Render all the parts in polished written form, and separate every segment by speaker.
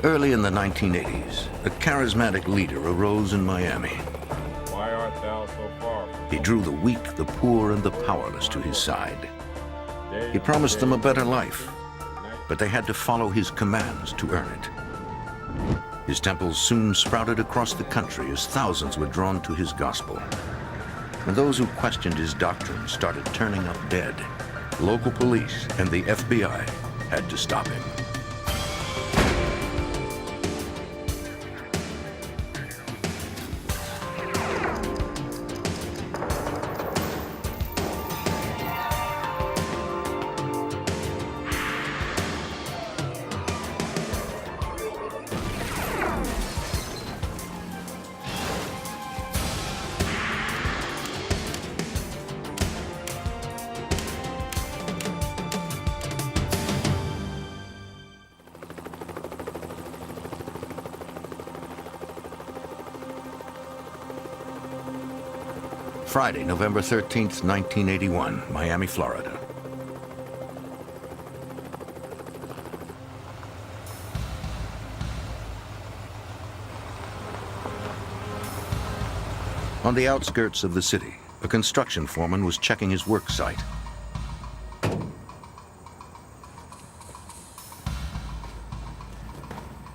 Speaker 1: Early in the 1980s, a charismatic leader arose in Miami.
Speaker 2: Why art thou so far?
Speaker 1: He drew the weak, the poor, and the powerless to his side. He promised them a better life, but they had to follow his commands to earn it. His temples soon sprouted across the country as thousands were drawn to his gospel. And those who questioned his doctrine started turning up dead. Local police and the FBI had to stop him. Friday, November 13th, 1981, Miami, Florida. On the outskirts of the city, a construction foreman was checking his work site.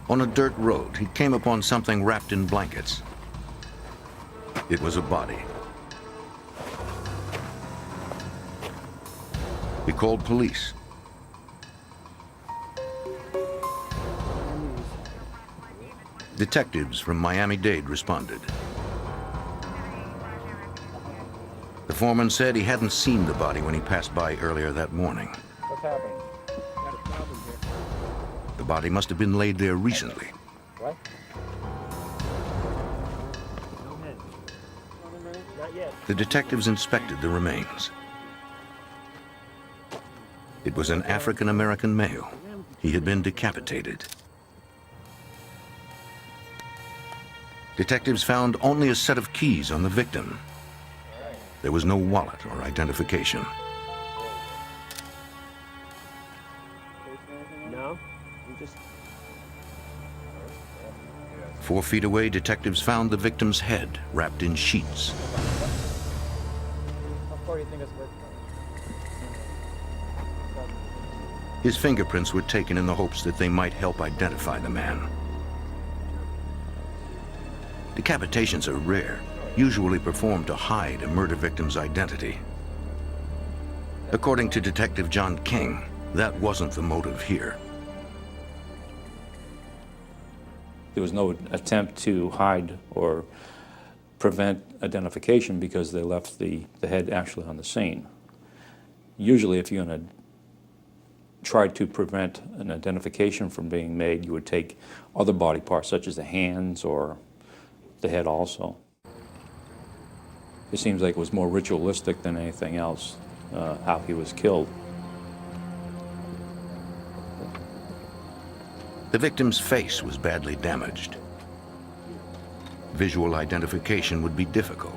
Speaker 1: On a dirt road, he came upon something wrapped in blankets. It was a body. He called police. Detectives from Miami-Dade responded. The foreman said he hadn't seen the body when he passed by earlier that morning.
Speaker 3: What's happening? Got a problem here.
Speaker 1: The body must have been laid there recently.
Speaker 3: What? Not yet.
Speaker 1: The detectives inspected the remains. It was an African-American male. He had been decapitated. Detectives found only a set of keys on the victim. There was no wallet or identification.
Speaker 3: No? You just...
Speaker 1: 4 feet away, detectives found the victim's head wrapped in sheets.
Speaker 3: How far do you think it's worth?
Speaker 1: His fingerprints were taken in the hopes that they might help identify the man. Decapitations are rare, usually performed to hide a murder victim's identity. According to Detective John King, that wasn't the motive here.
Speaker 4: There was no attempt to hide or prevent identification because they left the head actually on the scene. Usually if you're going to try to prevent an identification from being made, you would take other body parts such as the hands or the head also. It seems like it was more ritualistic than anything else, how he was killed.
Speaker 1: The victim's face was badly damaged. Visual identification would be difficult.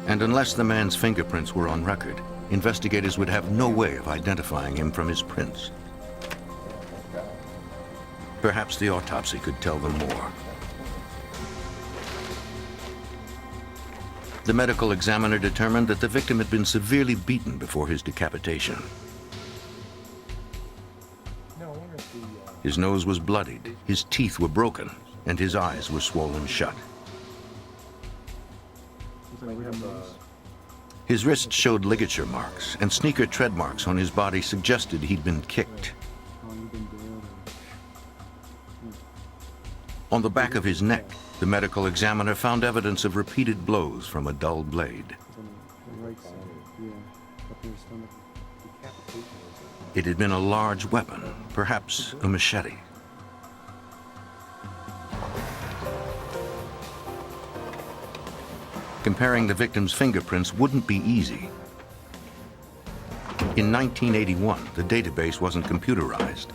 Speaker 1: And unless the man's fingerprints were on record, investigators would have no way of identifying him from his prints. Perhaps the autopsy could tell them more. The medical examiner determined that the victim had been severely beaten before his decapitation. His nose was bloodied, his teeth were broken, and his eyes were swollen shut. His wrist showed ligature marks, and sneaker tread marks on his body suggested he'd been kicked. On the back of his neck, the medical examiner found evidence of repeated blows from a dull blade. It had been a large weapon, perhaps a machete. Comparing the victim's fingerprints wouldn't be easy. In 1981, the database wasn't computerized.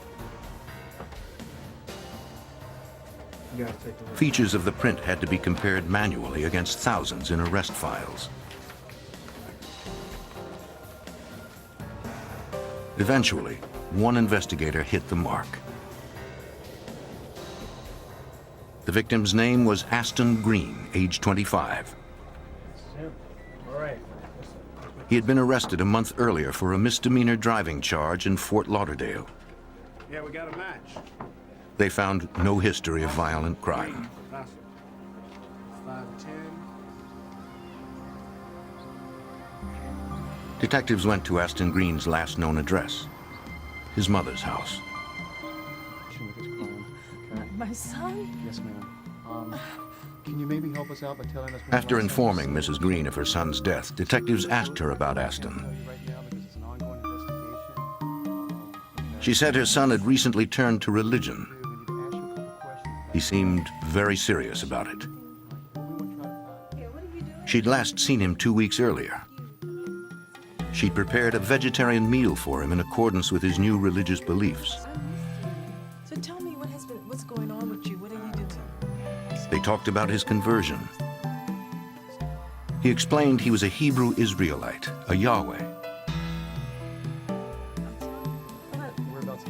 Speaker 1: Features of the print had to be compared manually against thousands in arrest files. Eventually, one investigator hit the mark. The victim's name was Aston Green, age 25.
Speaker 3: All right.
Speaker 1: He had been arrested a month earlier for a misdemeanor driving charge in Fort Lauderdale.
Speaker 5: Yeah, we got a match.
Speaker 1: They found no history of violent crime.
Speaker 5: 510.
Speaker 1: Detectives went to Aston Green's last known address, his mother's house.
Speaker 5: With this crime, okay?
Speaker 6: My son?
Speaker 5: Yes, ma'am. Can you maybe help us out by telling us?
Speaker 1: After informing Mrs. Green of her son's death, detectives asked her about Aston.
Speaker 5: Right now, because it's an ongoing investigation.
Speaker 1: She said her son had recently turned to religion.
Speaker 5: We need to ask you a couple questions.
Speaker 1: He seemed very serious about it.
Speaker 5: What we want to try to
Speaker 1: She'd last seen him 2 weeks earlier. She'd prepared a vegetarian meal for him in accordance with his new religious beliefs.
Speaker 6: So tell me what's going on with you? What are you doing?
Speaker 1: They talked about his conversion. He explained he was a Hebrew Israelite, a Yahweh.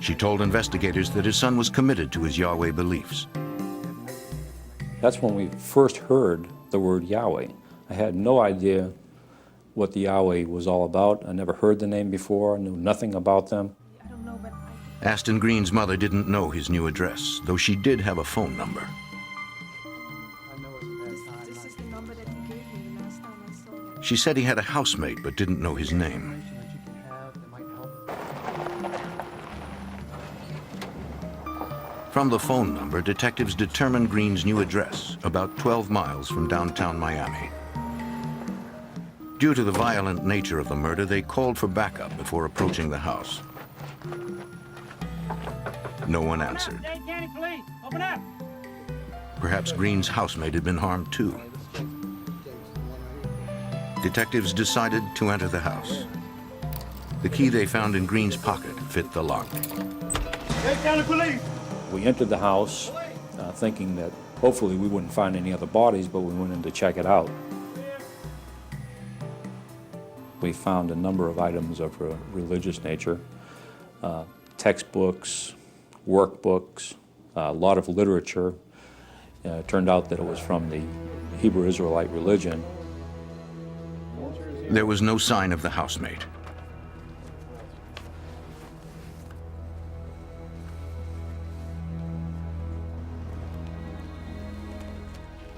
Speaker 1: She told investigators that his son was committed to his Yahweh beliefs.
Speaker 4: That's when we first heard the word Yahweh. I had no idea what the Yahweh was all about. I never heard the name before, knew nothing about them.
Speaker 6: I don't know, but
Speaker 1: Aston Green's mother didn't know his new address, though she did have a phone number.
Speaker 6: this is the number that he gave me the last time I saw him.
Speaker 1: She said he had a housemate but didn't know his name.
Speaker 5: information that you can have that might help.
Speaker 1: From the phone number, detectives determined Green's new address, about 12 miles from downtown Miami. Due to the violent nature of the murder, they called for backup before approaching the house. No one answered.
Speaker 3: Dade County Police, open up!
Speaker 1: Perhaps Green's housemate had been harmed too. Detectives decided to enter the house. The key they found in Green's pocket fit the lock.
Speaker 5: Dade County Police!
Speaker 4: We entered the house thinking that hopefully we wouldn't find any other bodies, but we went in to check it out. We found a number of items of a religious nature, textbooks, workbooks, a lot of literature. It turned out that it was from the Hebrew Israelite religion.
Speaker 1: There was no sign of the housemate.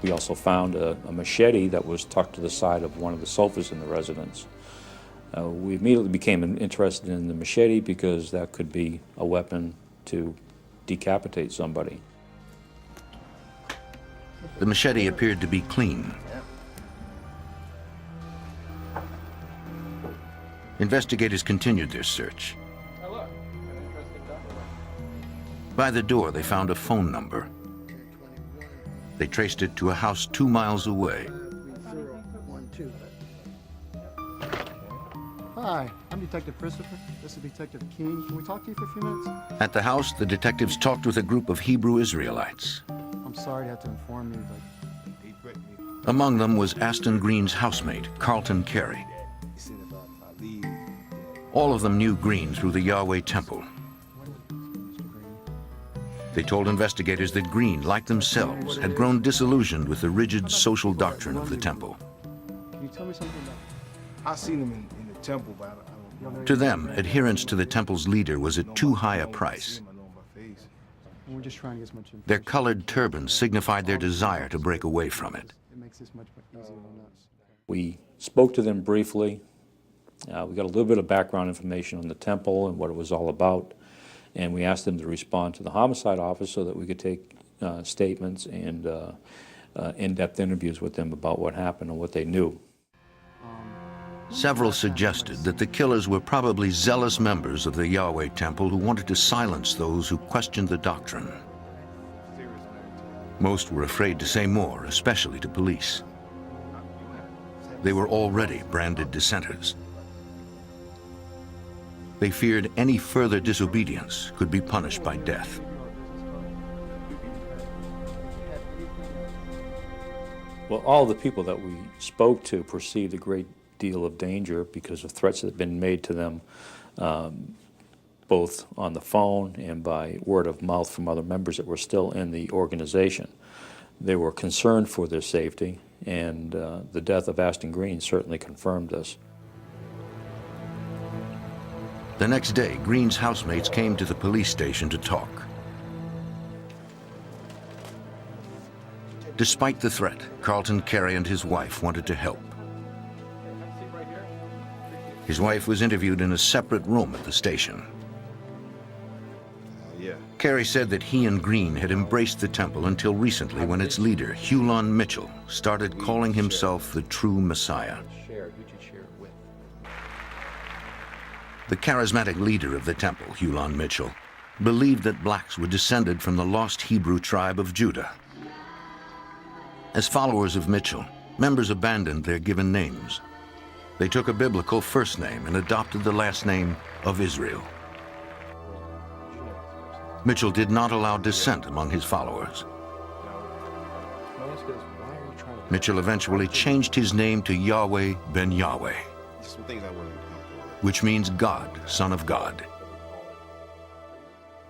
Speaker 4: We also found a machete that was tucked to the side of one of the sofas in the residence. We immediately became interested in the machete because that could be a weapon to decapitate somebody.
Speaker 1: The machete appeared to be clean. Investigators continued their search. By the door, they found a phone number. They traced it to a house 2 miles away.
Speaker 5: 3012. Hi, I'm Detective Christopher. This is Detective King. Can we talk to you for a few minutes?
Speaker 1: At the house, the detectives talked with a group of Hebrew Israelites.
Speaker 5: I'm sorry to have to inform you, but
Speaker 1: Among them was Aston Green's housemate, Carlton Carey. All of them knew Green through the Yahweh Temple.
Speaker 5: Mr. Green.
Speaker 1: They told investigators that Green, like themselves, had grown disillusioned with the rigid social doctrine of the temple.
Speaker 5: Can you tell me something about
Speaker 7: I seen him in the temple, but I don't know.
Speaker 1: To them, adherence to the temple's leader was at too high a price.
Speaker 7: I know him by face.
Speaker 5: We're just trying to get as much information.
Speaker 1: Their colored turbans signified their desire to break away from it.
Speaker 5: It makes this much easier on us.
Speaker 4: We spoke to them briefly. We got a little bit of background information on the temple and what it was all about. And we asked them to respond to the homicide office so that we could take statements and in-depth interviews with them about what happened and what they knew.
Speaker 1: Several suggested that the killers were probably zealous members of the Yahweh Temple who wanted to silence those who questioned the doctrine. Most were afraid to say more, especially to police. They were already branded dissenters. They feared any further disobedience could be punished by death.
Speaker 4: Well, all the people that we spoke to perceived a great deal of danger because of threats that had been made to them, both on the phone and by word of mouth from other members that were still in the organization. They were concerned for their safety, and the death of Aston Green certainly confirmed this.
Speaker 1: The next day, Green's housemates came to the police station to talk. Despite the threat, Carlton Carey and his wife wanted to help. His wife was interviewed in a separate room at the station.
Speaker 7: Yeah.
Speaker 1: Carey said that he and Green had embraced the temple until recently, when its leader, Hulon Mitchell, started calling himself the true Messiah. The charismatic leader of the temple, Hulon Mitchell, believed that blacks were descended from the lost Hebrew tribe of Judah. As followers of Mitchell, members abandoned their given names. They took a biblical first name and adopted the last name of Israel. Mitchell did not allow dissent among his followers. Mitchell eventually changed his name to Yahweh ben Yahweh,
Speaker 7: Some things I wasn't comfortable with.
Speaker 1: which means God, Son of God.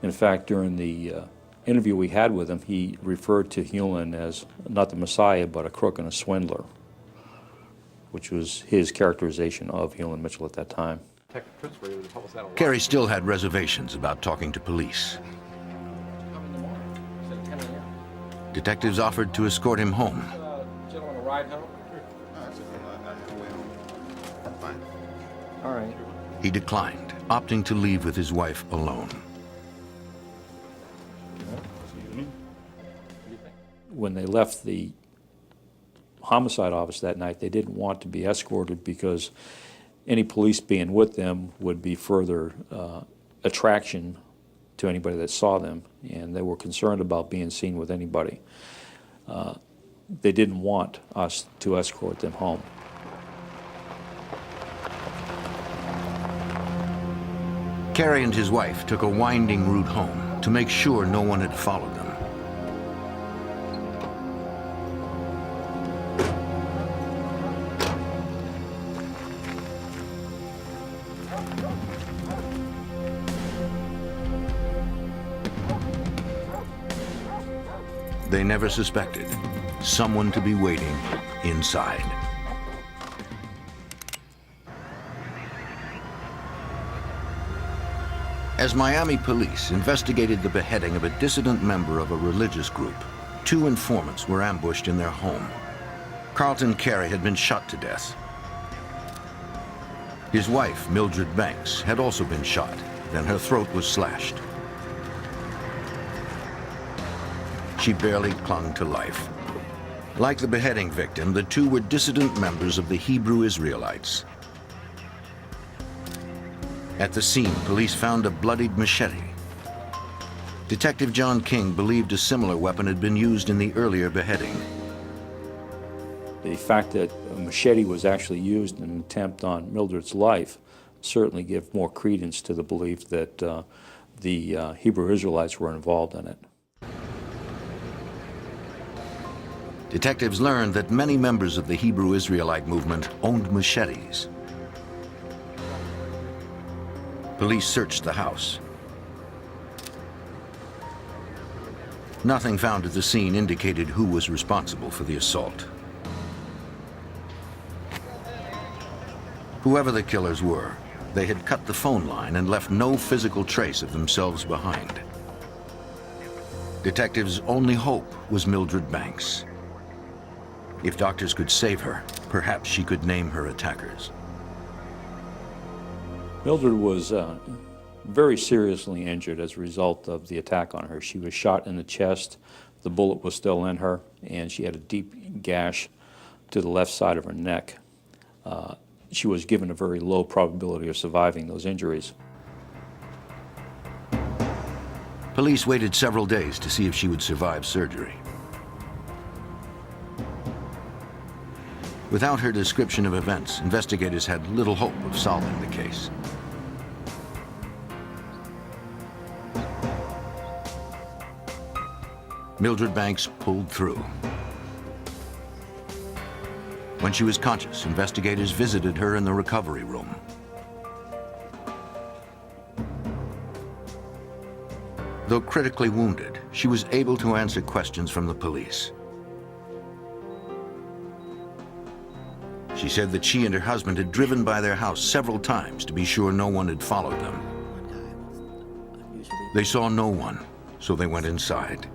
Speaker 4: In fact, during the interview we had with him, he referred to Hulon as not the Messiah, but a crook and a swindler, which was his characterization of Hulon Mitchell at that time.
Speaker 1: Carey still had reservations about talking to police. Detectives offered to escort him home.
Speaker 3: Gentlemen, a ride home?
Speaker 7: That's okay. I can wait home. Fine.
Speaker 3: All right.
Speaker 1: He declined, opting to leave with his wife alone.
Speaker 4: When they left the homicide office that night, they didn't want to be escorted because any police being with them would be further attraction to anybody that saw them, and they were concerned about being seen with anybody. They didn't want us to escort them home.
Speaker 1: Carey and his wife took a winding route home to make sure no one had followed them. They never suspected someone to be waiting inside. As Miami police investigated the beheading of a dissident member of a religious group, 2 informants were ambushed in their home. Carlton Carey had been shot to death. His wife, Mildred Banks, had also been shot, then her throat was slashed. She barely clung to life. Like the beheading victim, the 2 were dissident members of the Hebrew Israelites. At the scene, police found a bloodied machete. Detective John King believed a similar weapon had been used in the earlier beheading.
Speaker 4: The fact that a machete was actually used in an attempt on Mildred's life certainly gave more credence to the belief that the Hebrew Israelites were involved in it.
Speaker 1: Detectives learned that many members of the Hebrew Israelite movement owned machetes. Police searched the house. Nothing found at the scene indicated who was responsible for the assault. Whoever the killers were, they had cut the phone line and left no physical trace of themselves behind. Detectives' only hope was Mildred Banks. If doctors could save her, perhaps she could name her attackers.
Speaker 4: Mildred was very seriously injured as a result of the attack on her. She was shot in the chest, the bullet was still in her, and she had a deep gash to the left side of her neck. She was given a very low probability of surviving those injuries.
Speaker 1: Police waited several days to see if she would survive surgery. Without her description of events, investigators had little hope of solving the case. Mildred Banks pulled through. When she was conscious, investigators visited her in the recovery room. Though critically wounded, she was able to answer questions from the police. She said that she and her husband had driven by their house several times to be sure no one had followed them. They saw no one, so they went inside.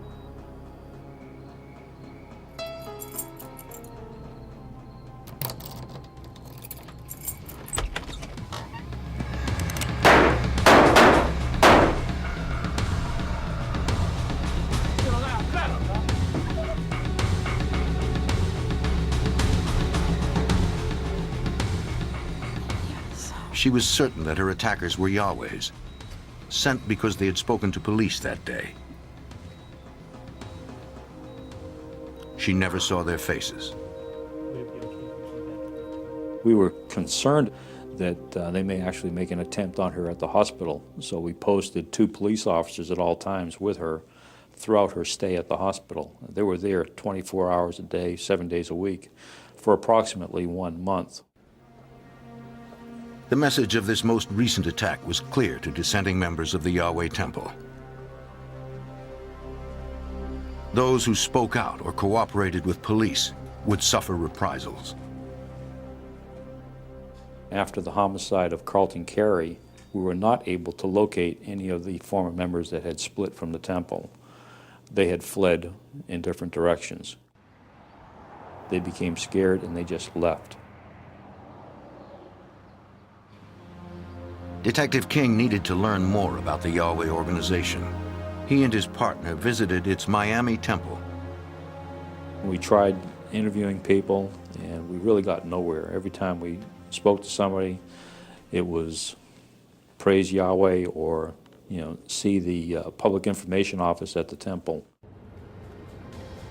Speaker 1: She was certain that her attackers were Yahweh's, sent because they had spoken to police that day. She never saw their faces.
Speaker 4: We were concerned that they may actually make an attempt on her at the hospital, so we posted 2 police officers at all times with her throughout her stay at the hospital. They were there 24 hours a day, 7 days a week, for approximately 1 month.
Speaker 1: The message of this most recent attack was clear to dissenting members of the Yahweh Temple. Those who spoke out or cooperated with police would suffer reprisals.
Speaker 4: After the homicide of Carlton Carey, we were not able to locate any of the former members that had split from the temple. They had fled in different directions. They became scared and they just left.
Speaker 1: Detective King needed to learn more about the Yahweh organization. He and his partner visited its Miami temple.
Speaker 4: We tried interviewing people, and we really got nowhere. Every time we spoke to somebody, it was praise Yahweh or, see the public information office at the temple.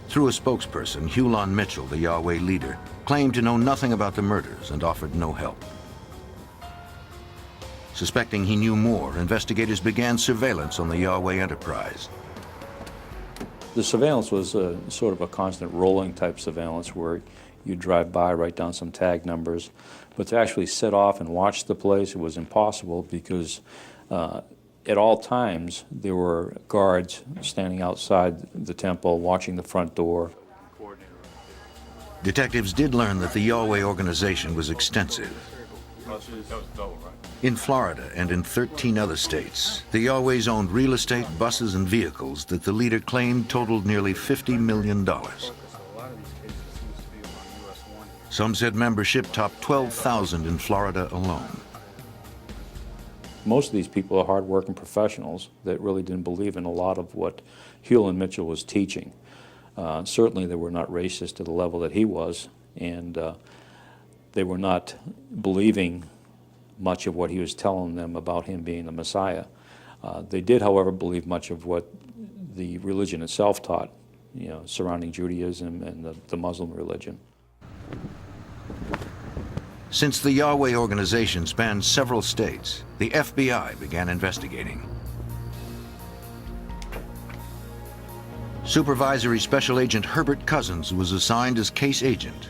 Speaker 1: Through a spokesperson, Hulon Mitchell, the Yahweh leader, claimed to know nothing about the murders and offered no help. Suspecting he knew more, investigators began surveillance on the Yahweh enterprise.
Speaker 4: The surveillance was sort of a constant rolling type surveillance where you drive by, write down some tag numbers, but to actually sit off and watch the place, it was impossible because at all times there were guards standing outside the temple watching the front door.
Speaker 1: Detectives did learn that the Yahweh organization was extensive. In Florida and in 13 other states, the Yahwehs owned real estate, buses, and vehicles that the leader claimed totaled nearly $50 million. Some said membership topped 12,000 in Florida alone.
Speaker 4: Most of these people are hard-working professionals that really didn't believe in a lot of what Hulon Mitchell was teaching. Certainly they were not racist to the level that he was, and they were not believing much of what he was telling them about him being the Messiah. They did, however, believe much of what the religion itself taught, surrounding Judaism and the Muslim religion.
Speaker 1: Since the Yahweh organization spanned several states, the FBI began investigating. Supervisory Special Agent Herbert Cousins was assigned as case agent.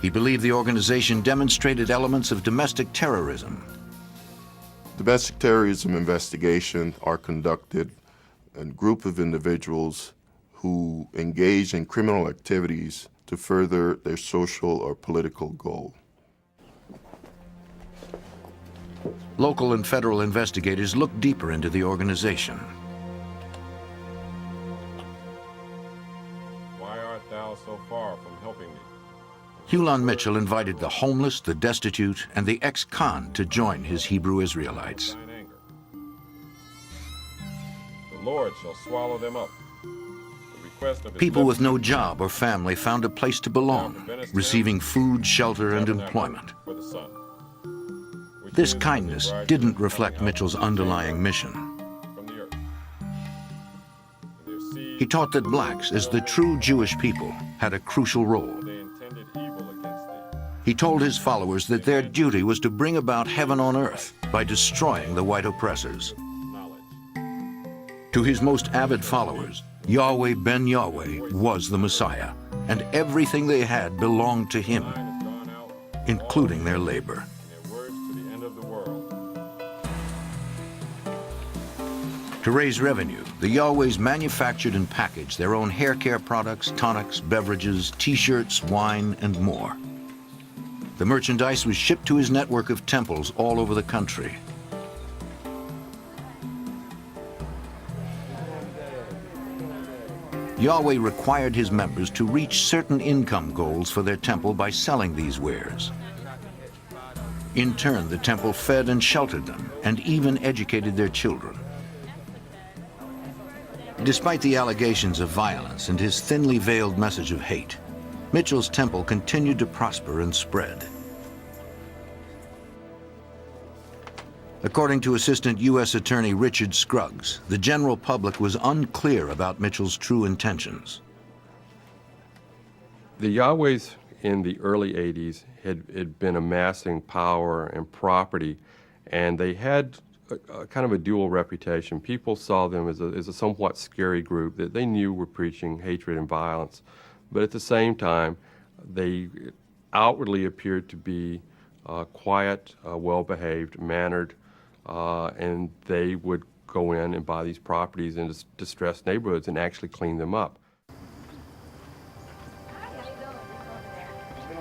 Speaker 1: He believed the organization demonstrated elements of domestic terrorism.
Speaker 7: Domestic terrorism investigations are conducted in a group of individuals who engage in criminal activities to further their social or political goal.
Speaker 1: Local and federal investigators looked deeper into the organization.
Speaker 2: Why art thou so far from helping me?
Speaker 1: Hulon Mitchell invited the homeless, the destitute, and the ex-con to join his Hebrew Israelites.
Speaker 2: Thine anger. The Lord shall swallow them up. The request of his
Speaker 1: People with
Speaker 2: lips
Speaker 1: no job or family found a place to belong, receiving food, shelter, and employment.
Speaker 2: for the Son, which
Speaker 1: This
Speaker 2: is the
Speaker 1: kindness
Speaker 2: bridegroom
Speaker 1: didn't
Speaker 2: coming
Speaker 1: reflect
Speaker 2: out
Speaker 1: Mitchell's
Speaker 2: from the
Speaker 1: underlying mission.
Speaker 2: from the earth. And their seed,
Speaker 1: He taught that blacks, as the true Jewish people, had a crucial role.
Speaker 2: they intended evil against thee.
Speaker 1: He told his followers that their duty was to bring about heaven on earth by destroying the white oppressors.
Speaker 2: Knowledge.
Speaker 1: To his most avid followers, Yahweh ben Yahweh was the Messiah, and everything they had belonged to him,
Speaker 2: Mine has gone out,
Speaker 1: including their labor.
Speaker 2: and their words to the end of the world.
Speaker 1: To raise revenue, the Yahwehs manufactured and packaged their own hair care products, tonics, beverages, t-shirts, wine, and more. The merchandise was shipped to his network of temples all over the country. Yahweh required his members to reach certain income goals for their temple by selling these wares. In turn, the temple fed and sheltered them, and even educated their children. Despite the allegations of violence and his thinly veiled message of hate, Mitchell's temple continued to prosper and spread. According to Assistant U.S. Attorney Richard Scruggs, the general public was unclear about Mitchell's true intentions.
Speaker 2: The Yahwehs in the early 80s had been amassing power and property, and they had kind of a dual reputation. People saw them as a somewhat scary group that they knew were preaching hatred and violence, but at the same time, they outwardly appeared to be quiet, well-behaved, mannered, and they would go in and buy these properties in distressed neighborhoods and actually clean them up.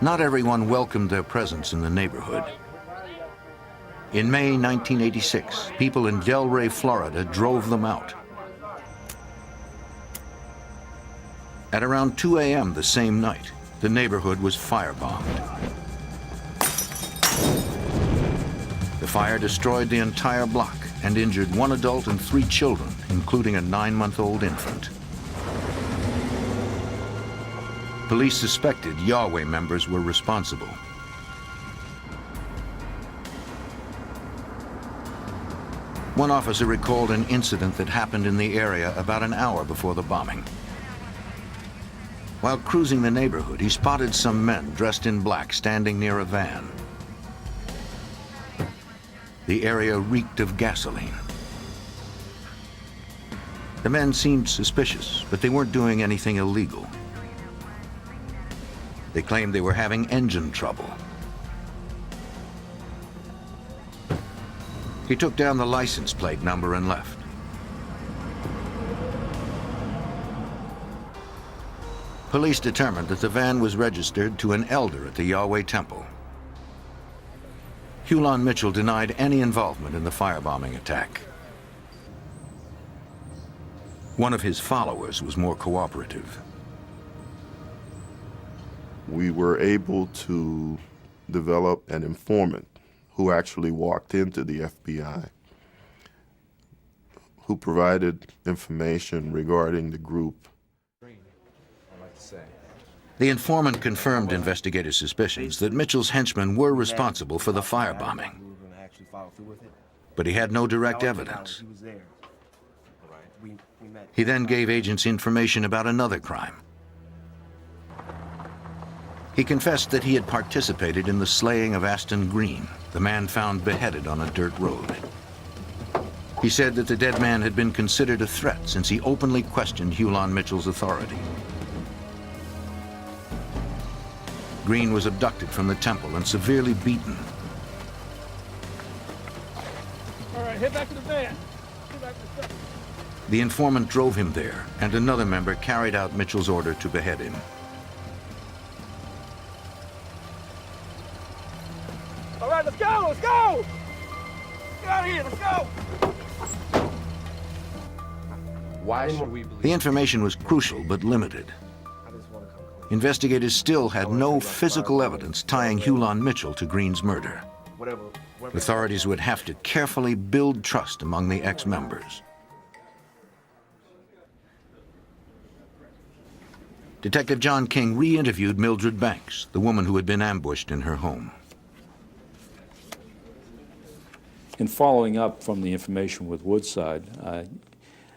Speaker 1: Not everyone welcomed their presence in the neighborhood. In May 1986, people in Delray, Florida, drove them out. At around 2 a.m. the same night, the neighborhood was firebombed. The fire destroyed the entire block and injured 1 adult and 3 children, including a 9-month-old infant. Police suspected Yahweh members were responsible. One officer recalled an incident that happened in the area about an hour before the bombing. While cruising the neighborhood, he spotted some men dressed in black standing near a van. The area reeked of gasoline. The men seemed suspicious, but they weren't doing anything illegal. They claimed they were having engine trouble. He took down the license plate number and left. Police determined that the van was registered to an elder at the Yahweh Temple. Hulon Mitchell denied any involvement in the firebombing attack. One of his followers was more cooperative.
Speaker 7: We were able to develop an informant who actually walked into the FBI, who provided information regarding the group.
Speaker 1: The informant confirmed investigators' suspicions that Mitchell's henchmen were responsible for the firebombing. But he had no direct evidence. He then gave agents information about another crime. He confessed that he had participated in the slaying of Aston Green, the man found beheaded on a dirt road. He said that the dead man had been considered a threat since he openly questioned Hulon Mitchell's authority. Green was abducted from the temple and severely beaten.
Speaker 8: All right, head back to the van. Get back to the truck.
Speaker 1: The informant drove him there, and another member carried out Mitchell's order to behead him.
Speaker 8: All right, let's go, let's go! Get out of here, let's go!
Speaker 3: Why should we believe?
Speaker 1: The information was crucial but limited. Investigators still had no physical evidence tying Hulon Mitchell to Green's murder. Authorities would have to carefully build trust among the ex-members. Detective John King re-interviewed Mildred Banks, the woman who had been ambushed in her home.
Speaker 4: In following up from the information with Woodside, I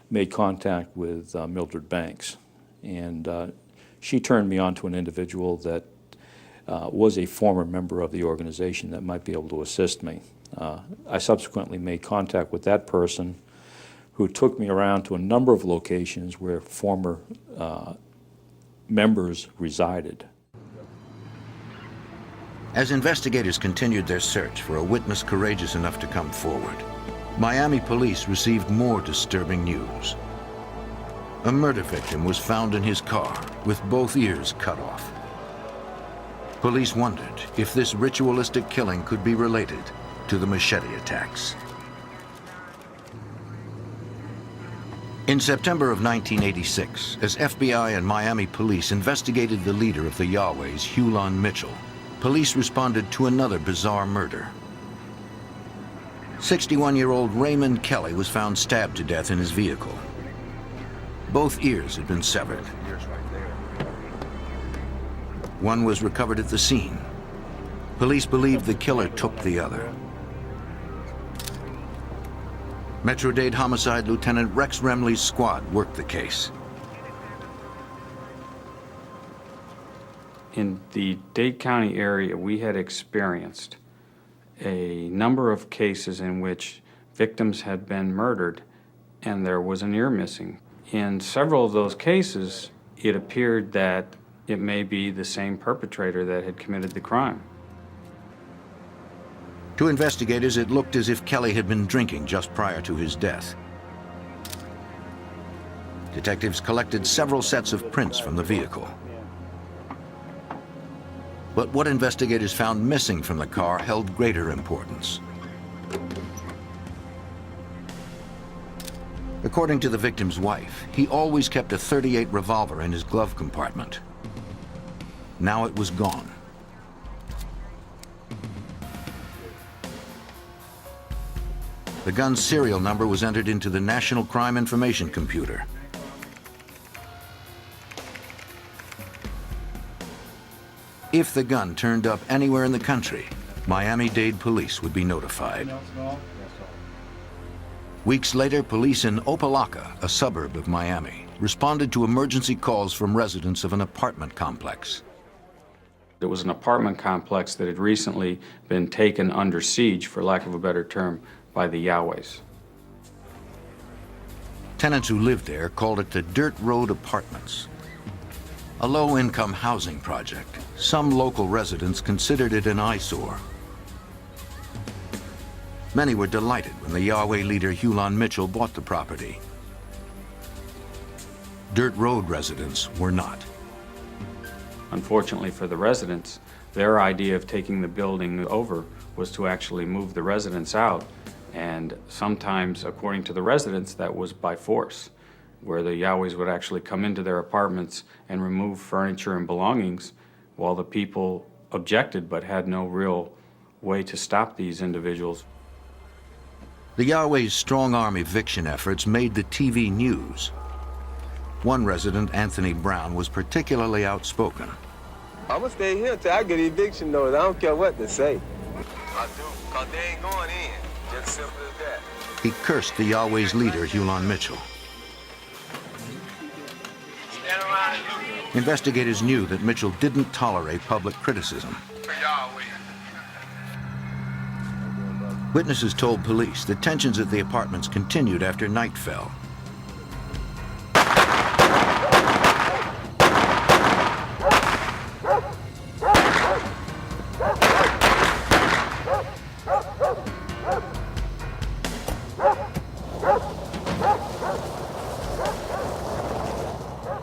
Speaker 4: made contact with Mildred Banks, and she turned me on to an individual that was a former member of the organization that might be able to assist me. I subsequently made contact with that person, who took me around to a number of locations where former members resided.
Speaker 1: As investigators continued their search for a witness courageous enough to come forward, Miami police received more disturbing news. A murder victim was found in his car with both ears cut off. Police wondered if this ritualistic killing could be related to the machete attacks. In September of 1986, as FBI and Miami police investigated the leader of the Yahwehs, Hulan Mitchell, police responded to another bizarre murder. 61-year-old Raymond Kelly was found stabbed to death in his vehicle. Both ears had been severed. One was recovered at the scene. Police believed the killer took the other. Metro-Dade Homicide Lieutenant Rex Remley's squad worked the case.
Speaker 9: In the Dade County area, we had experienced a number of cases in which victims had been murdered and there was an ear missing. In several of those cases, it appeared that it may be the same perpetrator that had committed the crime.
Speaker 1: To investigators, it looked as if Kelly had been drinking just prior to his death. Detectives collected several sets of prints from the vehicle. But what investigators found missing from the car held greater importance. According to the victim's wife, he always kept a .38 revolver in his glove compartment. Now it was gone. The gun's serial number was entered into the National Crime Information Computer. If the gun turned up anywhere in the country, Miami-Dade police would be notified. Weeks later, police in Opelika, a suburb of Miami, responded to emergency calls from residents of an apartment complex.
Speaker 9: It was an apartment complex that had recently been taken under siege, for lack of a better term, by the Yahwehs.
Speaker 1: Tenants who lived there called it the Dirt Road Apartments. A low-income housing project, some local residents considered it an eyesore. Many were delighted when the Yahweh leader Hulan Mitchell bought the property. Dirt Road residents were not.
Speaker 9: Unfortunately for the residents, their idea of taking the building over was to actually move the residents out. And sometimes, according to the residents, that was by force, where the Yahwehs would actually come into their apartments and remove furniture and belongings while the people objected but had no real way to stop these individuals.
Speaker 1: The Yahweh's strong-arm eviction efforts made the TV news. One resident, Anthony Brown, was particularly outspoken.
Speaker 10: I'm gonna stay here until I get eviction notice. I don't care what they say. I do, because they ain't going in. Just simple as that.
Speaker 1: He cursed the Yahweh's leader, Hulan Mitchell.
Speaker 10: Stand around and look.
Speaker 1: Investigators knew that Mitchell didn't tolerate public criticism. Witnesses told police that tensions at the apartments continued after night fell.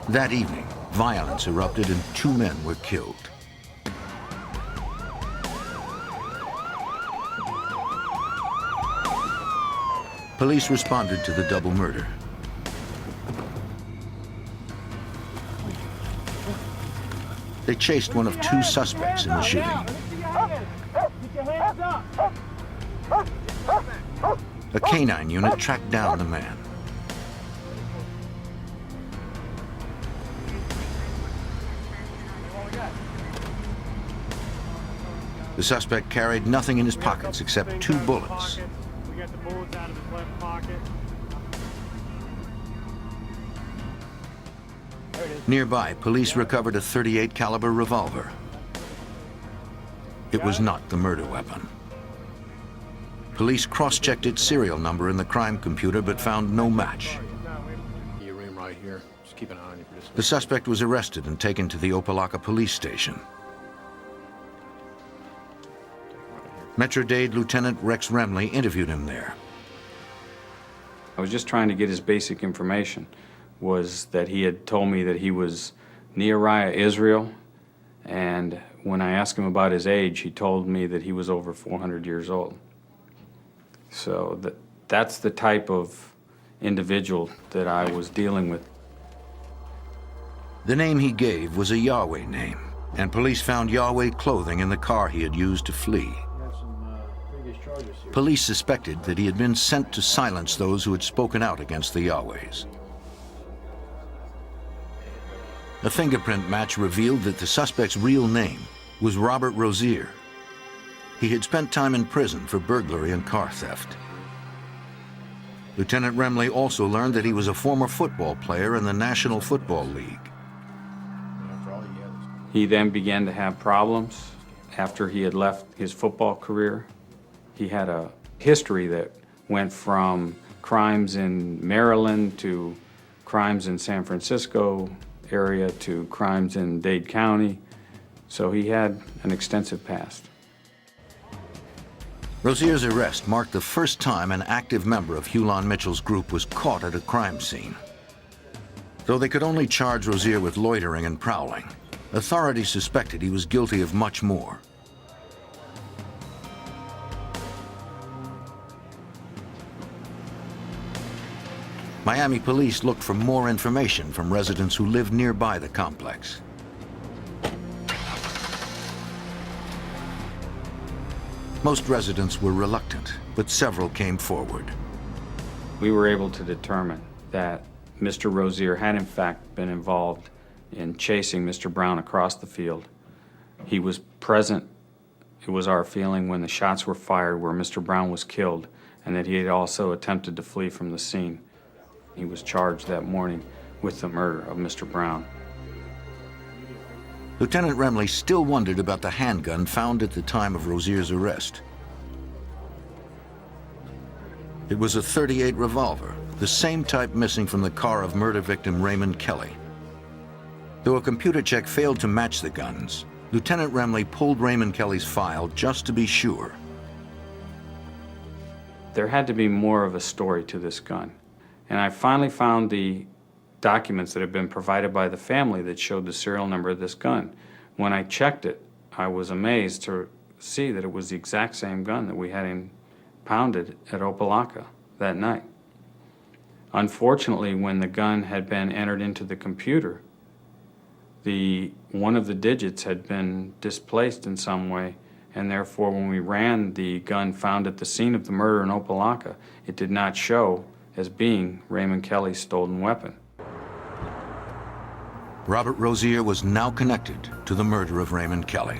Speaker 1: That evening, violence erupted and 2 men were killed. Police responded to the double murder. They chased one of 2 suspects in the shooting. A canine unit tracked down the man. The suspect carried nothing in his pockets except 2 bullets.
Speaker 8: We got the bullets out of his left pocket.
Speaker 1: Nearby, police recovered a .38 caliber revolver. It was not the murder weapon. Police cross-checked its serial number in the crime computer but found no match.
Speaker 3: Your room right here. Just keep an eye on you for this.
Speaker 1: The suspect was arrested and taken to the Opelika police station. Metro-Dade Lieutenant Rex Remley interviewed him there.
Speaker 9: I was just trying to get his basic information, was that he had told me that he was Nehariah Israel, and when I asked him about his age, he told me that he was over 400 years old. So that's the type of individual that I was dealing with.
Speaker 1: The name he gave was a Yahweh name, and police found Yahweh clothing in the car he had used to flee. Police suspected that he had been sent to silence those who had spoken out against the Yahwehs. A fingerprint match revealed that the suspect's real name was Robert Rozier. He had spent time in prison for burglary and car theft. Lieutenant Remley also learned that he was a former football player in the National Football League.
Speaker 9: He then began to have problems after he had left his football career. He had a history that went from crimes in Maryland to crimes in San Francisco area to crimes in Dade County. So he had an extensive past.
Speaker 1: Rozier's arrest marked the first time an active member of Hulan Mitchell's group was caught at a crime scene. Though they could only charge Rozier with loitering and prowling, authorities suspected he was guilty of much more. Miami police looked for more information from residents who lived nearby the complex. Most residents were reluctant, but several came forward.
Speaker 9: We were able to determine that Mr. Rozier had in fact been involved in chasing Mr. Brown across the field. He was present, it was our feeling, when the shots were fired where Mr. Brown was killed, and that he had also attempted to flee from the scene. He was charged that morning with the murder of Mr. Brown.
Speaker 1: Lieutenant Remley still wondered about the handgun found at the time of Rozier's arrest. It was a .38 revolver, the same type missing from the car of murder victim Raymond Kelly. Though a computer check failed to match the guns, Lieutenant Remley pulled Raymond Kelly's file just to be sure.
Speaker 9: There had to be more of a story to this gun. And I finally found the documents that had been provided by the family that showed the serial number of this gun. When I checked it, I was amazed to see that it was the exact same gun that we had impounded at Opelika that night. Unfortunately, when the gun had been entered into the computer, one of the digits had been displaced in some way, and therefore when we ran the gun found at the scene of the murder in Opelika, it did not show as being Raymond Kelly's stolen weapon.
Speaker 1: Robert Rozier was now connected to the murder of Raymond Kelly.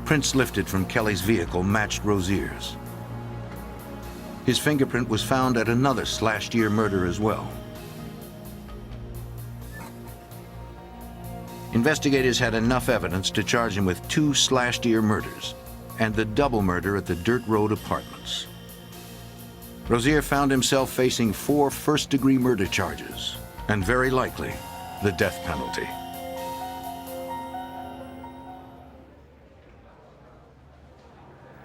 Speaker 1: Prints lifted from Kelly's vehicle matched Rozier's. His fingerprint was found at another slashed-ear murder as well. Investigators had enough evidence to charge him with 2 slashed-ear murders and the double murder at the Dirt Road Apartments. Rozier found himself facing 4 first-degree murder charges, and very likely, the death penalty.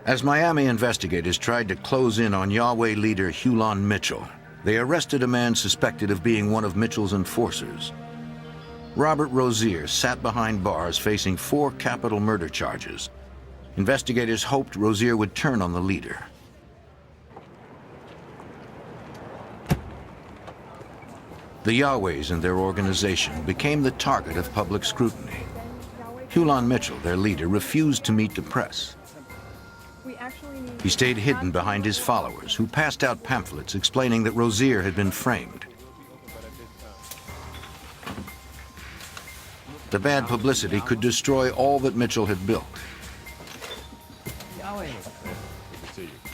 Speaker 1: As Miami investigators tried to close in on Yahweh leader Hulan Mitchell, they arrested a man suspected of being one of Mitchell's enforcers. Robert Rozier sat behind bars facing 4 capital murder charges. Investigators hoped Rozier would turn on the leader. The Yahwehs and their organization became the target of public scrutiny. Hulan Mitchell, their leader, refused to meet the press. He stayed hidden behind his followers, who passed out pamphlets explaining that Rozier had been framed. The bad publicity could destroy all that Mitchell had built.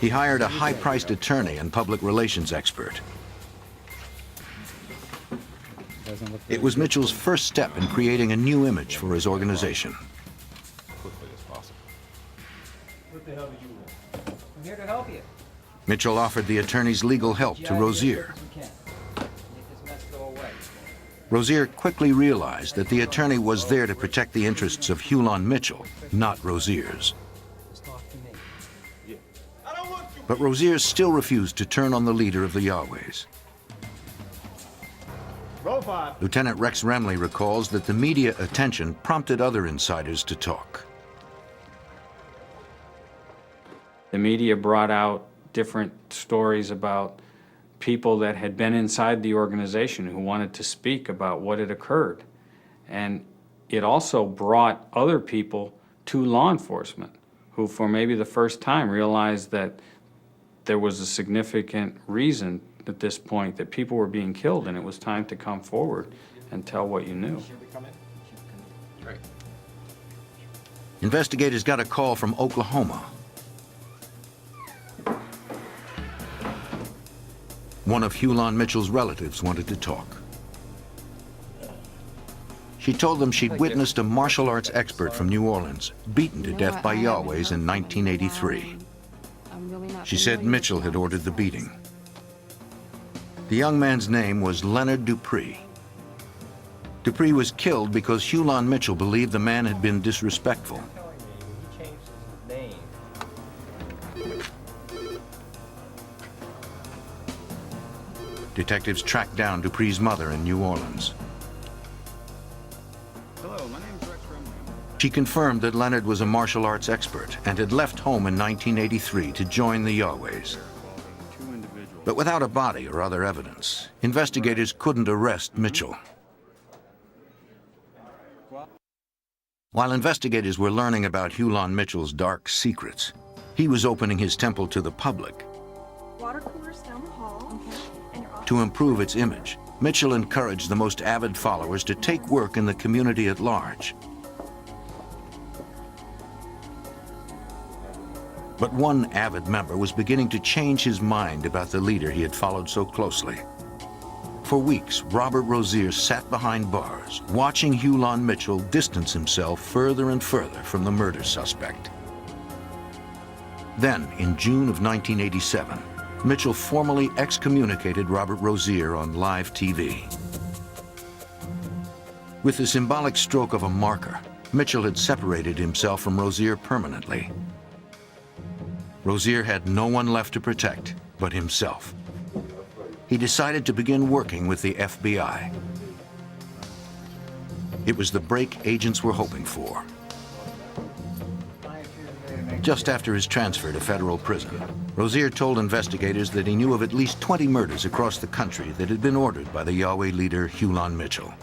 Speaker 1: He hired a high-priced attorney and public relations expert. It was Mitchell's first step in creating a new image for his organization.
Speaker 8: What the hell do you want? I'm here to help you.
Speaker 1: Mitchell offered the attorney's legal help to Rozier. Rozier quickly realized that the attorney was there to protect the interests of Hulan Mitchell, not Rozier's.
Speaker 8: I don't want you
Speaker 1: But Rozier still refused to turn on the leader of the Yahwehs.
Speaker 8: Roll 5.
Speaker 1: Lieutenant Rex Remley recalls that the media attention prompted other insiders to talk.
Speaker 9: The media brought out different stories about people that had been inside the organization who wanted to speak about what had occurred. And it also brought other people to law enforcement who, for maybe the first time, realized that there was a significant reason at this point that people were being killed, and it was time to come forward and tell what you knew.
Speaker 1: Investigators got a call from Oklahoma. One of Hulan Mitchell's relatives wanted to talk. She told them she'd witnessed a martial arts expert from New Orleans beaten to death by Yahwehs in 1983. She said Mitchell had ordered the beating. The young man's name was Leonard Dupree. Dupree was killed because Hulan Mitchell believed the man had been disrespectful.
Speaker 8: He changed his name.
Speaker 1: Detectives tracked down Dupree's mother in New Orleans.
Speaker 3: Hello, my name's Rex Remley.
Speaker 1: She confirmed that Leonard was a martial arts expert and had left home in 1983 to join the Yahwehs. But without a body or other evidence, investigators couldn't arrest Mitchell. While investigators were learning about Hulan Mitchell's dark secrets, he was opening his temple to the public.
Speaker 6: Water coolers down the hall. Okay.
Speaker 1: To improve its image, Mitchell encouraged the most avid followers to take work in the community at large. But one avid member was beginning to change his mind about the leader he had followed so closely. For weeks, Robert Rozier sat behind bars, watching Hulan Mitchell distance himself further and further from the murder suspect. Then, in June of 1987, Mitchell formally excommunicated Robert Rozier on live TV. With the symbolic stroke of a marker, Mitchell had separated himself from Rozier permanently. Rozier had no one left to protect but himself. He decided to begin working with the FBI. It was the break agents were hoping for. Just after his transfer to federal prison, Rozier told investigators that he knew of at least 20 murders across the country that had been ordered by the Yahweh leader Hulan Mitchell.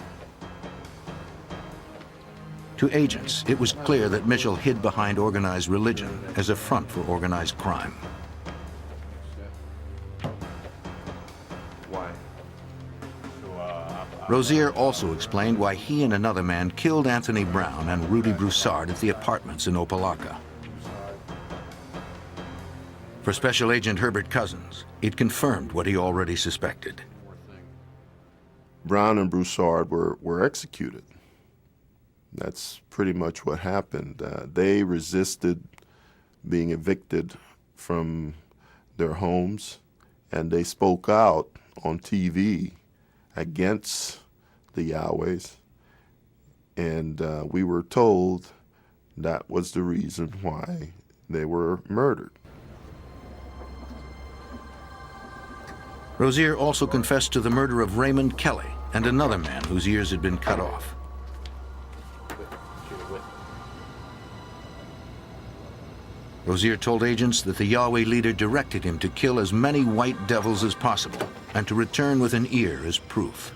Speaker 1: To agents, it was clear that Mitchell hid behind organized religion as a front for organized crime.
Speaker 2: Why?
Speaker 1: Rozier also explained why he and another man killed Anthony Brown and Rudy Broussard at the apartments in Opelika. For Special Agent Herbert Cousins, it confirmed what he already suspected.
Speaker 7: Brown and Broussard were executed. That's pretty much what happened. They resisted being evicted from their homes, and they spoke out on TV against the Yahwehs. And we were told that was the reason why they were murdered.
Speaker 1: Rozier also confessed to the murder of Raymond Kelly and another man whose ears had been cut off. Rozier told agents that the Yahweh leader directed him to kill as many white devils as possible and to return with an ear as proof.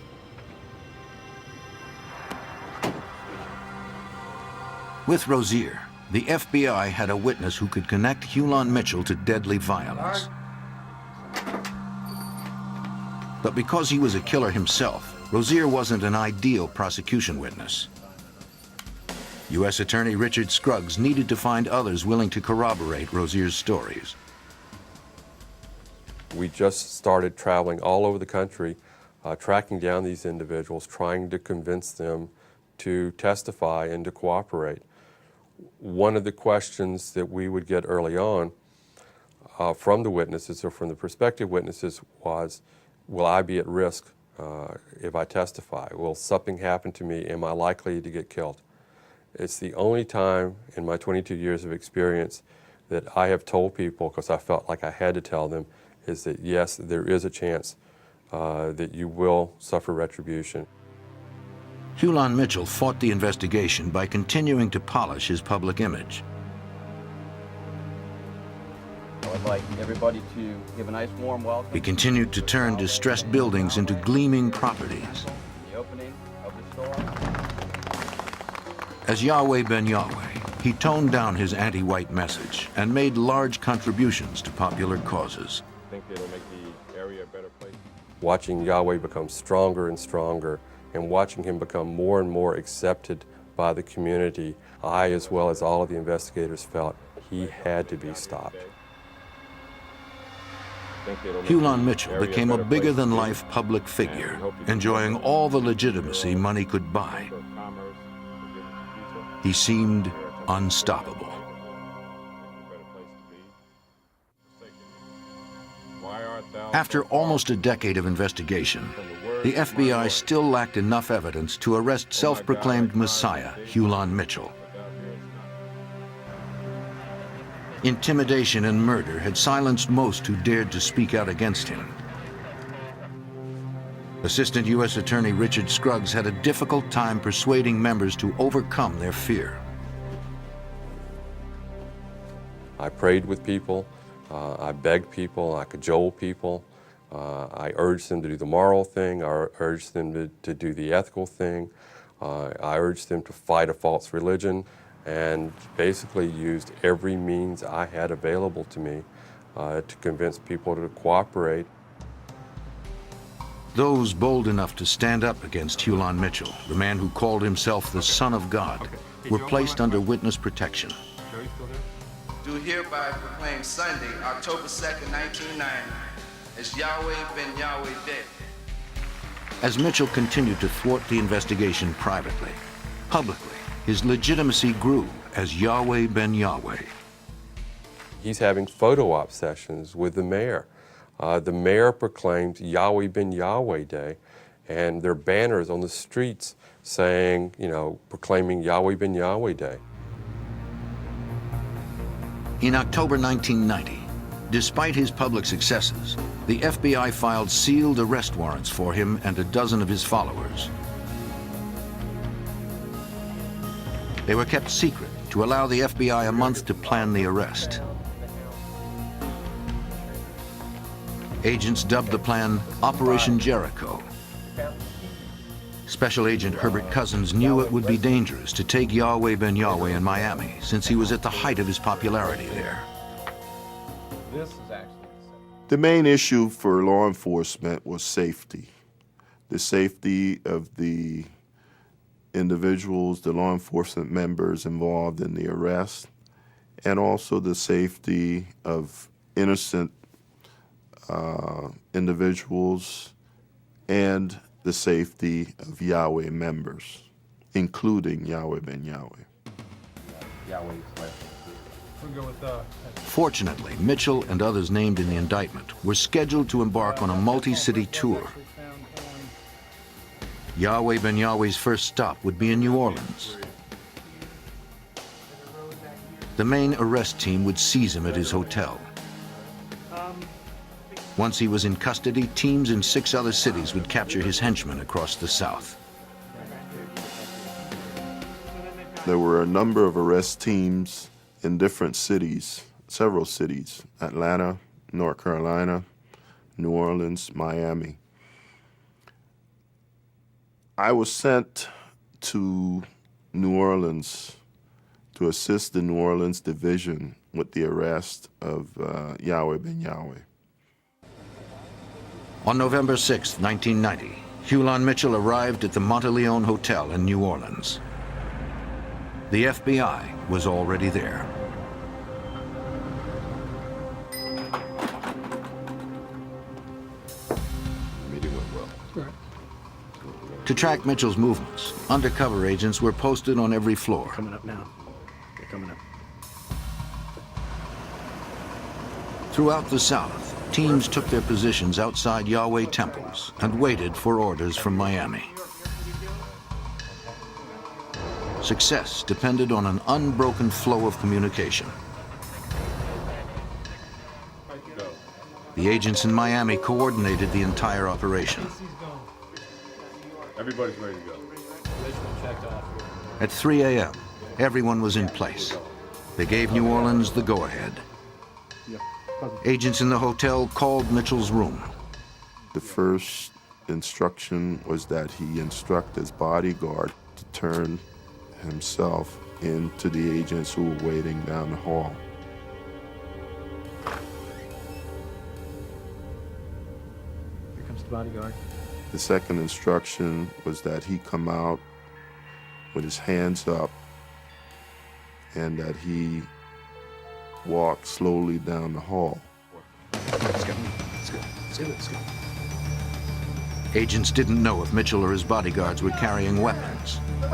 Speaker 1: With Rozier, the FBI had a witness who could connect Hulan Mitchell to deadly violence. But because he was a killer himself, Rozier wasn't an ideal prosecution witness. U.S. Attorney Richard Scruggs needed to find others willing to corroborate Rozier's stories.
Speaker 2: We just started traveling all over the country, tracking down these individuals, trying to convince them to testify and to cooperate. One of the questions that we would get early on from the witnesses or from the prospective witnesses was, will I be at risk if I testify? Will something happen to me? Am I likely to get killed? It's the only time in my 22 years of experience that I have told people, because I felt like I had to tell them, is that yes, there is a chance that you will suffer retribution.
Speaker 1: Hulan Mitchell fought the investigation by continuing to polish his public image.
Speaker 11: I would like everybody to give a nice warm welcome.
Speaker 1: He continued to turn distressed buildings into gleaming properties.
Speaker 11: The opening of the store.
Speaker 1: As Yahweh Ben Yahweh, he toned down his anti-white message and made large contributions to popular causes.
Speaker 2: I think it'll make the area a better place. Watching Yahweh become stronger and stronger, and watching him become more and more accepted by the community, I, as well as all of the investigators, felt he had to be stopped.
Speaker 1: Hulan Mitchell became a bigger-than-life public figure, enjoying all the legitimacy money could buy. He seemed unstoppable. After almost a decade of investigation, the FBI still lacked enough evidence to arrest self-proclaimed Messiah, Hulan Mitchell. Intimidation and murder had silenced most who dared to speak out against him. Assistant U.S. Attorney Richard Scruggs had a difficult time persuading members to overcome their fear.
Speaker 2: I prayed with people, I begged people, I cajoled people, I urged them to do the moral thing, I urged them to do the ethical thing, I urged them to fight a false religion, and basically used every means I had available to me to convince people to cooperate.
Speaker 1: Those bold enough to stand up against Hulan Mitchell, the man who called himself the Son of God, were placed under witness protection.
Speaker 10: Do hereby proclaim Sunday, October 2nd, 1990, as Yahweh Ben Yahweh Day.
Speaker 1: As Mitchell continued to thwart the investigation privately, publicly, his legitimacy grew as Yahweh Ben Yahweh.
Speaker 2: He's having photo op sessions with the mayor. The mayor proclaimed Yahweh Ben Yahweh Day, and there are banners on the streets saying, proclaiming Yahweh Ben Yahweh Day.
Speaker 1: In October 1990, despite his public successes, the FBI filed sealed arrest warrants for him and a dozen of his followers. They were kept secret to allow the FBI a month to plan the arrest. Agents dubbed the plan Operation Jericho. Special Agent Herbert Cousins knew it would be dangerous to take Yahweh Ben Yahweh in Miami, since he was at the height of his popularity there.
Speaker 7: The main issue for law enforcement was safety. The safety of the individuals, the law enforcement members involved in the arrest, and also the safety of innocent individuals and the safety of Yahweh members, including Yahweh Ben Yahweh.
Speaker 1: Fortunately, Mitchell and others named in the indictment were scheduled to embark on a multi-city tour. Yahweh Ben Yahweh's first stop would be in New Orleans. The main arrest team would seize him at his hotel. Once he was in custody, teams in 6 other cities would capture his henchmen across the South.
Speaker 7: There were a number of arrest teams in different cities, several cities: Atlanta, North Carolina, New Orleans, Miami. I was sent to New Orleans to assist the New Orleans division with the arrest of Yahweh Ben Yahweh.
Speaker 1: On November 6, 1990, Hulan Mitchell arrived at the Monteleone Hotel in New Orleans. The FBI was already there. To track Mitchell's movements, undercover agents were posted on every floor.
Speaker 3: Coming up now. They're coming up.
Speaker 1: Throughout the South, teams took their positions outside Yahweh temples and waited for orders from Miami. Success depended on an unbroken flow of communication. The agents in Miami coordinated the entire operation.
Speaker 2: Everybody's ready to go.
Speaker 1: At 3 a.m., everyone was in place. They gave New Orleans the go-ahead. Agents in the hotel called Mitchell's room.
Speaker 7: The first instruction was that he instruct his bodyguard to turn himself into the agents who were waiting down the hall.
Speaker 3: Here comes the bodyguard.
Speaker 7: The second instruction was that he come out with his hands up and that he walk slowly down the hall.
Speaker 3: Let's go.
Speaker 1: Agents didn't know if Mitchell or his bodyguards were carrying weapons.
Speaker 8: Let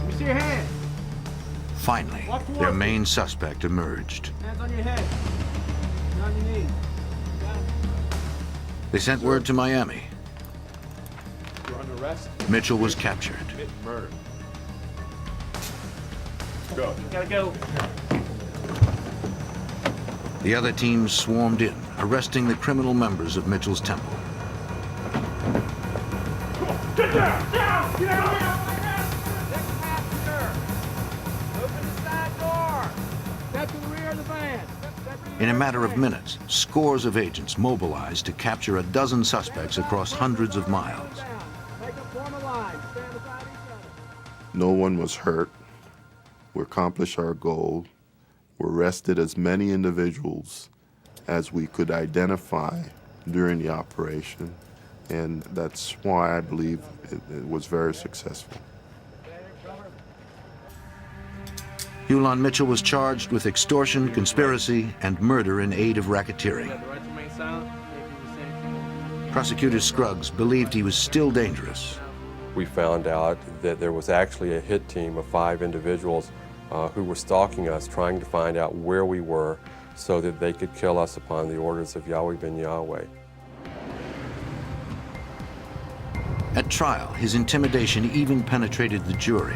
Speaker 8: me see your hand.
Speaker 1: Finally, their main suspect emerged.
Speaker 8: Hands on your head. Hands on your knees. Got it?
Speaker 1: They sent word to Miami.
Speaker 2: You're under arrest.
Speaker 1: Mitchell was captured.
Speaker 2: Commit murder. Go.
Speaker 8: Gotta go.
Speaker 1: The other teams swarmed in, arresting the criminal members of Mitchell's temple.
Speaker 8: Get down! Down! Get out of here! Next passenger! Open the side door! Step to the rear of the van!
Speaker 1: In a matter of minutes, scores of agents mobilized to capture a dozen suspects across hundreds of miles.
Speaker 8: Make a form of line. Stand beside each other.
Speaker 7: No one was hurt. We accomplished our goal. We arrested as many individuals as we could identify during the operation, and that's why I believe it was very successful.
Speaker 1: Hulan Mitchell was charged with extortion, conspiracy, and murder in aid of racketeering.
Speaker 8: The right to remain silent.
Speaker 1: Prosecutor Scruggs believed he was still dangerous.
Speaker 2: We found out that there was actually a hit team of 5 individuals who were stalking us, trying to find out where we were so that they could kill us upon the orders of Yahweh ben Yahweh.
Speaker 1: At trial, his intimidation even penetrated the jury.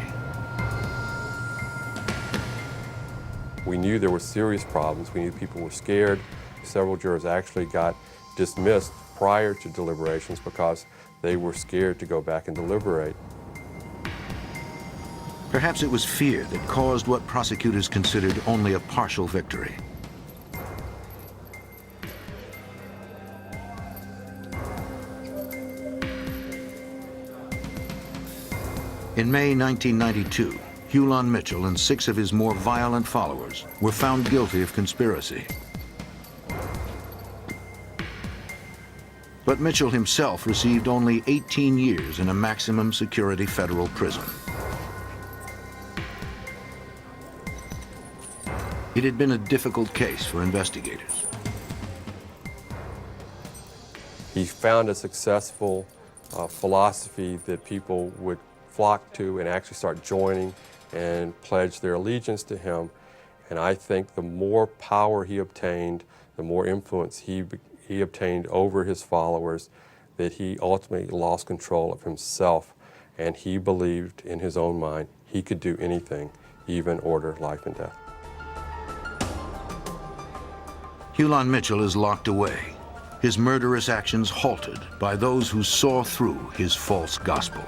Speaker 2: We knew there were serious problems. We knew people were scared. Several jurors actually got dismissed prior to deliberations because they were scared to go back and deliberate.
Speaker 1: Perhaps it was fear that caused what prosecutors considered only a partial victory. In May 1992, Hulan Mitchell and 6 of his more violent followers were found guilty of conspiracy. But Mitchell himself received only 18 years in a maximum security federal prison. It had been a difficult case for investigators.
Speaker 2: He found a successful philosophy that people would flock to and actually start joining and pledge their allegiance to him. And I think the more power he obtained, the more influence he obtained over his followers, that he ultimately lost control of himself. And he believed in his own mind he could do anything, even order life and death.
Speaker 1: Hulan Mitchell is locked away, his murderous actions halted by those who saw through his false gospel.